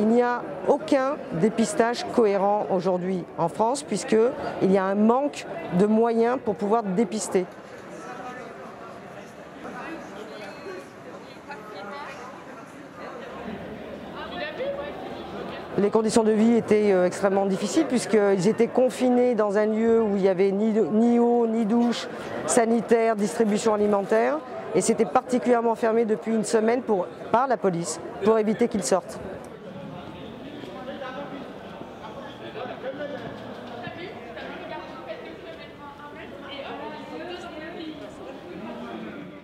Il n'y a aucun dépistage cohérent aujourd'hui en France puisqu'il y a un manque de moyens pour pouvoir dépister. Les conditions de vie étaient extrêmement difficiles puisqu'ils étaient confinés dans un lieu où il n'y avait ni eau, ni douche, sanitaire, distribution alimentaire. Et c'était particulièrement fermé depuis une semaine par la police pour éviter qu'ils sortent.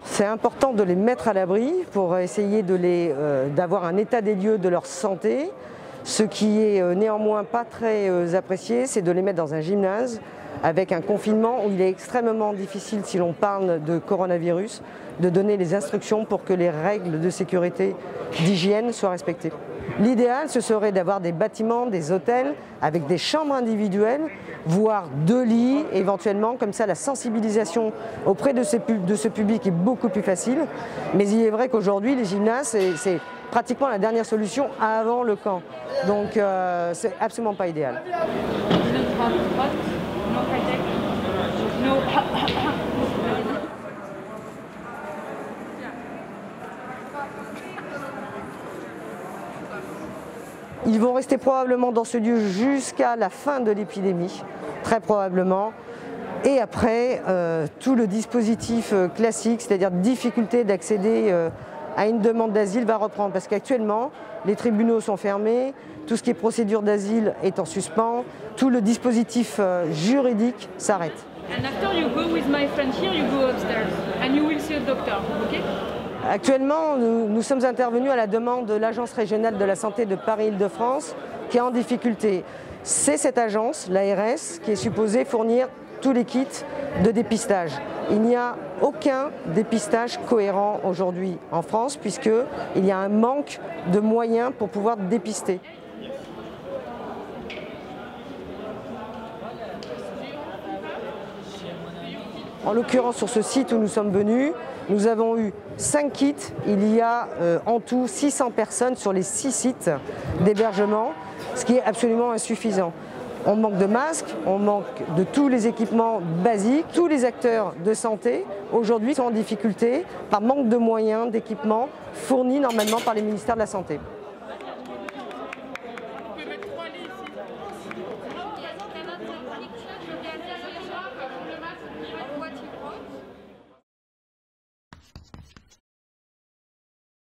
C'est important de les mettre à l'abri pour essayer d'avoir un état des lieux de leur santé. Ce qui est néanmoins pas très apprécié, c'est de les mettre dans un gymnase avec un confinement où il est extrêmement difficile, si l'on parle de coronavirus, de donner les instructions pour que les règles de sécurité, d'hygiène soient respectées. L'idéal, ce serait d'avoir des bâtiments, des hôtels avec des chambres individuelles, voire 2 lits éventuellement, comme ça la sensibilisation auprès de ce public est beaucoup plus facile. Mais il est vrai qu'aujourd'hui, les gymnases, c'est pratiquement la dernière solution avant le camp. Donc c'est absolument pas idéal. Ils vont rester probablement dans ce lieu jusqu'à la fin de l'épidémie, très probablement. Et après, tout le dispositif classique, c'est-à-dire difficulté d'accéder à une demande d'asile va reprendre. Parce qu'actuellement, les tribunaux sont fermés, tout ce qui est procédure d'asile est en suspens, tout le dispositif juridique s'arrête. Actuellement, nous sommes intervenus à la demande de l'Agence régionale de la santé de Paris-Île-de-France qui est en difficulté. C'est cette agence, l'ARS, qui est supposée fournir tous les kits de dépistage. Il n'y a aucun dépistage cohérent aujourd'hui en France puisqu'il y a un manque de moyens pour pouvoir dépister. En l'occurrence, sur ce site où nous sommes venus, nous avons eu 5 kits. Il y a en tout 600 personnes sur les 6 sites d'hébergement, ce qui est absolument insuffisant. On manque de masques, on manque de tous les équipements basiques. Tous les acteurs de santé aujourd'hui sont en difficulté par manque de moyens, d'équipements fournis normalement par les ministères de la Santé.